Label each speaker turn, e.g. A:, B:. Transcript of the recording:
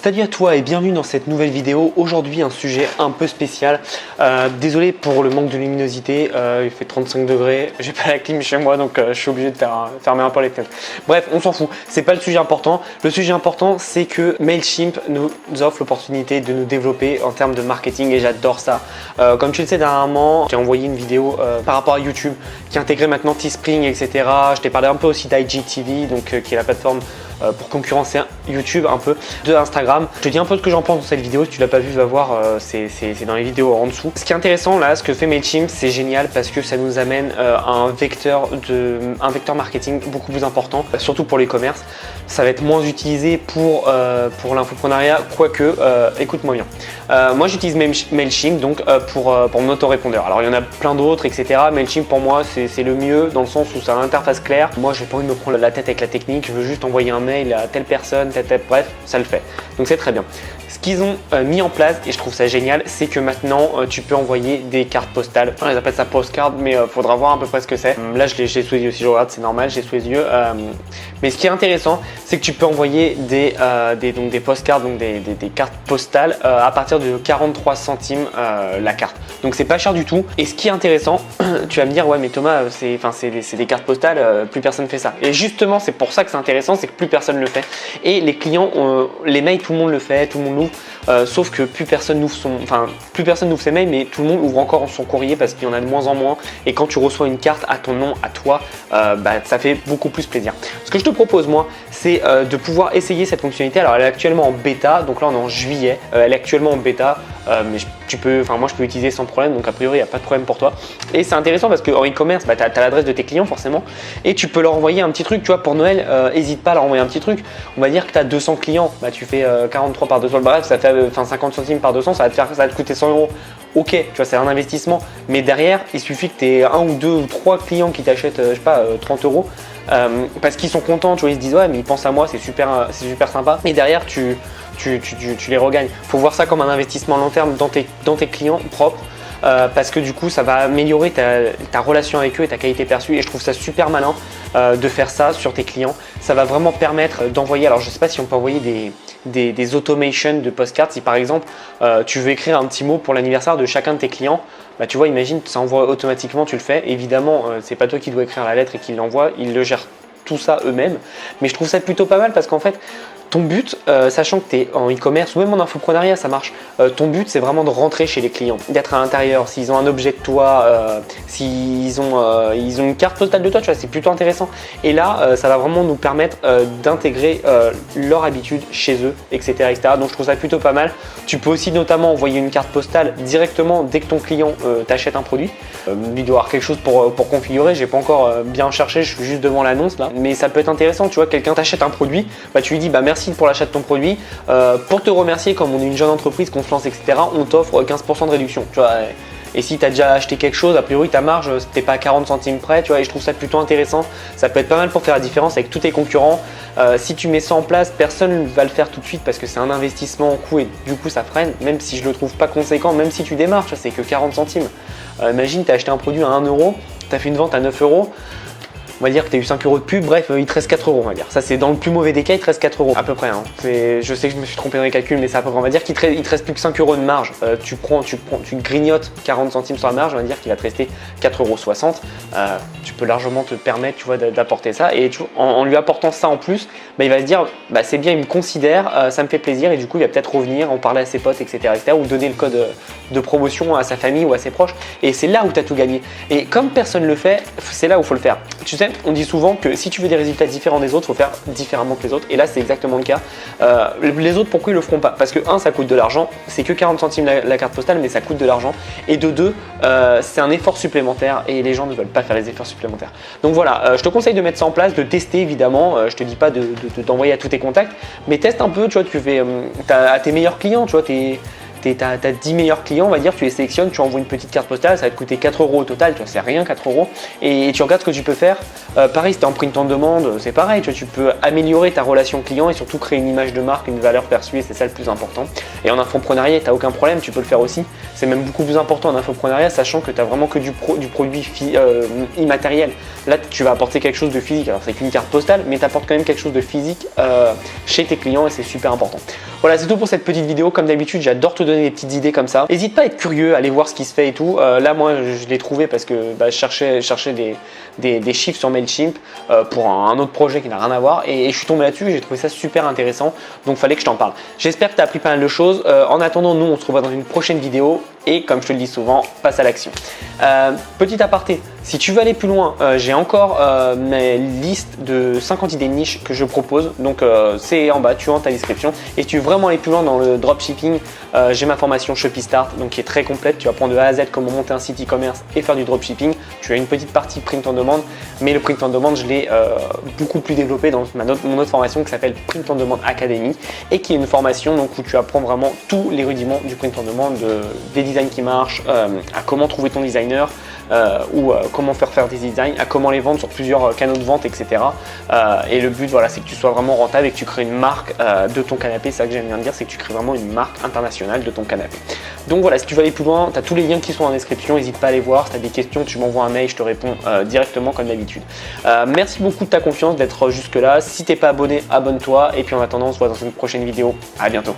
A: Salut à toi et bienvenue dans cette nouvelle vidéo. Aujourd'hui un sujet un peu spécial. Désolé pour le manque de luminosité, il fait 35 degrés, j'ai pas la clim chez moi donc je suis obligé de fermer un peu les fenêtres. Bref, on s'en fout, c'est pas le sujet important. Le sujet important c'est que Mailchimp nous offre l'opportunité de nous développer en termes de marketing et j'adore ça. Comme tu le sais dernièrement, j'ai envoyé une vidéo par rapport à YouTube qui intégrait maintenant Teespring, etc. Je t'ai parlé un peu aussi d'IGTV, donc qui est la plateforme pour concurrencer YouTube un peu de Instagram. Je te dis un peu ce que j'en pense dans cette vidéo. Si tu l'as pas vu, va voir, c'est dans les vidéos en dessous. Ce qui est intéressant là, ce que fait Mailchimp, c'est génial parce que ça nous amène à un vecteur marketing beaucoup plus important, surtout pour les commerces. Ça va être moins utilisé pour l'infoprenariat, quoique, écoute-moi bien. Moi j'utilise Mailchimp donc pour mon autorépondeur. Alors il y en a plein d'autres, etc. Mailchimp pour moi c'est le mieux dans le sens où ça a une interface claire. Moi j'ai pas envie de me prendre la tête avec la technique, je veux juste envoyer un mail à telle personne, bref, ça le fait. Donc c'est très bien. Ce qu'ils ont mis en place, et je trouve ça génial, c'est que maintenant tu peux envoyer des cartes postales. Enfin, ils appellent ça postcard, mais faudra voir à peu près ce que c'est. Là je l'ai sous les yeux, si je regarde c'est normal, j'ai sous les yeux. Mais ce qui est intéressant, c'est que tu peux envoyer des postcards, donc des cartes postales à partir de 43 centimes la carte. Donc c'est pas cher du tout. Et ce qui est intéressant, tu vas me dire ouais mais Thomas, c'est des cartes postales, plus personne fait ça. Et justement c'est pour ça que c'est intéressant, c'est que plus personne le fait. Et les clients, les mails, tout le monde le fait, tout le monde l'ouvre. Sauf que plus personne n'ouvre ses mails, mais tout le monde ouvre encore son courrier parce qu'il y en a de moins en moins. Et quand tu reçois une carte à ton nom, à toi, ça fait beaucoup plus plaisir. Ce que je te propose moi, c'est de pouvoir essayer cette fonctionnalité. Alors elle est actuellement en bêta, donc là on est en juillet. Elle est actuellement en bêta, mais moi je peux l'utiliser sans problème, donc a priori il n'y a pas de problème pour toi. Et c'est intéressant parce qu'en e-commerce, tu as l'adresse de tes clients forcément, et tu peux leur envoyer un petit truc, tu vois, pour Noël, n'hésite pas à leur envoyer un petit truc. On va dire que tu as 200 clients, tu fais 43 par 200, bref, ça fait 50 centimes par 200, ça va te coûter 100 €. Ok, tu vois, c'est un investissement, mais derrière, il suffit que tu aies un ou deux ou trois clients qui t'achètent, je sais pas, 30 €, parce qu'ils sont contents, tu vois, ils se disent ouais, mais ils pensent à moi, c'est super sympa. Et derrière, tu les regagnes. Il faut voir ça comme un investissement long terme dans tes clients propres. Parce que du coup ça va améliorer ta relation avec eux et ta qualité perçue et je trouve ça super malin de faire ça sur tes clients. Ça va vraiment permettre d'envoyer, alors je sais pas si on peut envoyer des automations de postcards. Si par exemple tu veux écrire un petit mot pour l'anniversaire de chacun de tes clients, tu vois, imagine ça envoie automatiquement, tu le fais. Évidemment c'est pas toi qui dois écrire la lettre et qui l'envoie, ils le gèrent tout ça eux-mêmes, mais je trouve ça plutôt pas mal parce qu'en fait ton but, sachant que tu es en e-commerce ou même en infoprenariat, ça marche. Ton but, c'est vraiment de rentrer chez les clients, d'être à l'intérieur. S'ils ont un objet de toi, s'ils ont une carte postale de toi, tu vois, c'est plutôt intéressant. Et là, ça va vraiment nous permettre d'intégrer leur habitude chez eux, etc., etc. Donc, je trouve ça plutôt pas mal. Tu peux aussi notamment envoyer une carte postale directement dès que ton client t'achète un produit. Il doit y avoir quelque chose pour configurer. J'ai pas encore bien cherché, je suis juste devant l'annonce là. Mais ça peut être intéressant. Tu vois, quelqu'un t'achète un produit, tu lui dis merci pour l'achat de ton produit. Pour te remercier, comme on est une jeune entreprise, qu'on se lance, etc., on t'offre 15% de réduction. Tu vois, et si tu as déjà acheté quelque chose, a priori ta marge, t'es pas à 40 centimes près, tu vois, et je trouve ça plutôt intéressant. Ça peut être pas mal pour faire la différence avec tous tes concurrents. Si tu mets ça en place, personne ne va le faire tout de suite parce que c'est un investissement en coût et du coup ça freine, même si je le trouve pas conséquent, même si tu démarres, c'est que 40 centimes. Imagine, tu as acheté un produit à 1 €, tu as fait une vente à 9 €. On va dire que tu as eu 5 € de pub, bref, il te reste 4 €, on va dire. Ça, c'est dans le plus mauvais des cas, il te reste 4 € à peu près. Hein. Je sais que je me suis trompé dans les calculs, mais c'est à peu près. On va dire qu'il te reste plus que 5 € de marge. Tu grignotes 40 centimes sur la marge, on va dire qu'il va te rester 4,60 €. Tu peux largement te permettre, tu vois, d'apporter ça. Et en lui apportant ça en plus, il va se dire, c'est bien, il me considère, ça me fait plaisir, et du coup, il va peut-être revenir, en parler à ses potes, etc., etc., ou donner le code de promotion à sa famille ou à ses proches. Et c'est là où tu as tout gagné. Et comme personne ne le fait, c'est là où il faut le faire. Tu sais, on dit souvent que si tu veux des résultats différents des autres, il faut faire différemment que les autres. Et là, c'est exactement le cas. Les autres, pourquoi ils le feront pas? Parce que 1, ça coûte de l'argent. C'est que 40 centimes la carte postale, mais ça coûte de l'argent. Et de 2, c'est un effort supplémentaire et les gens ne veulent pas faire les efforts supplémentaires. Donc voilà, je te conseille de mettre ça en place, de tester évidemment. Je te dis pas de t'envoyer à tous tes contacts, mais teste un peu. Tu vois, tu fais à tes meilleurs clients. Tu vois, t'as 10 meilleurs clients, on va dire, tu les sélectionnes, tu envoies une petite carte postale, ça va te coûter 4 € au total, tu vois, c'est rien 4 €, et tu regardes ce que tu peux faire. Pareil, si tu es en print en demande, c'est pareil, tu peux améliorer ta relation client et surtout créer une image de marque, une valeur perçue, et c'est ça le plus important. Et en infoprenariat, tu n'as aucun problème, tu peux le faire aussi. C'est même beaucoup plus important en infoprenariat, sachant que tu n'as vraiment que du produit immatériel. Là, tu vas apporter quelque chose de physique, alors c'est qu'une carte postale, mais tu apportes quand même quelque chose de physique chez tes clients et c'est super important. Voilà, c'est tout pour cette petite vidéo. Comme d'habitude, j'adore te donner des petites idées comme ça. N'hésite pas à être curieux, à aller voir ce qui se fait et tout. Là, moi, je l'ai trouvé parce que je cherchais des chiffres sur Mailchimp pour un autre projet qui n'a rien à voir. Et je suis tombé là-dessus, j'ai trouvé ça super intéressant. Donc, il fallait que je t'en parle. J'espère que tu as appris pas mal de choses. En attendant, nous, on se revoit dans une prochaine vidéo. Et comme je te le dis souvent, passe à l'action. Petit aparté, si tu veux aller plus loin, j'ai encore mes listes de 50 idées niches que je propose. Donc c'est en bas, tu as ta description. Et si tu veux vraiment aller plus loin dans le dropshipping, j'ai ma formation Shopee Start, donc qui est très complète. Tu apprends de A à Z comment monter un site e-commerce et faire du dropshipping. Tu as une petite partie print on demand, mais le print on demand, je l'ai beaucoup plus développé dans mon autre formation qui s'appelle Print on Demand Academy et qui est une formation donc, où tu apprends vraiment tous les rudiments du print on demand, des designs qui marchent, à comment trouver ton designer ou comment faire des designs, à comment les vendre sur plusieurs canaux de vente, etc. Et le but, voilà, c'est que tu sois vraiment rentable et que tu crées une marque de ton canapé. C'est ça que j'aime bien dire, c'est que tu crées vraiment une marque internationale de ton canapé. Donc voilà, si tu veux aller plus loin, tu as tous les liens qui sont en description, n'hésite pas à les voir. Si tu as des questions, tu m'envoies un mail, je te réponds directement comme d'habitude. Merci beaucoup de ta confiance, d'être jusque là. Si tu n'es pas abonné, abonne-toi. Et puis en attendant, on se voit dans une prochaine vidéo. À bientôt.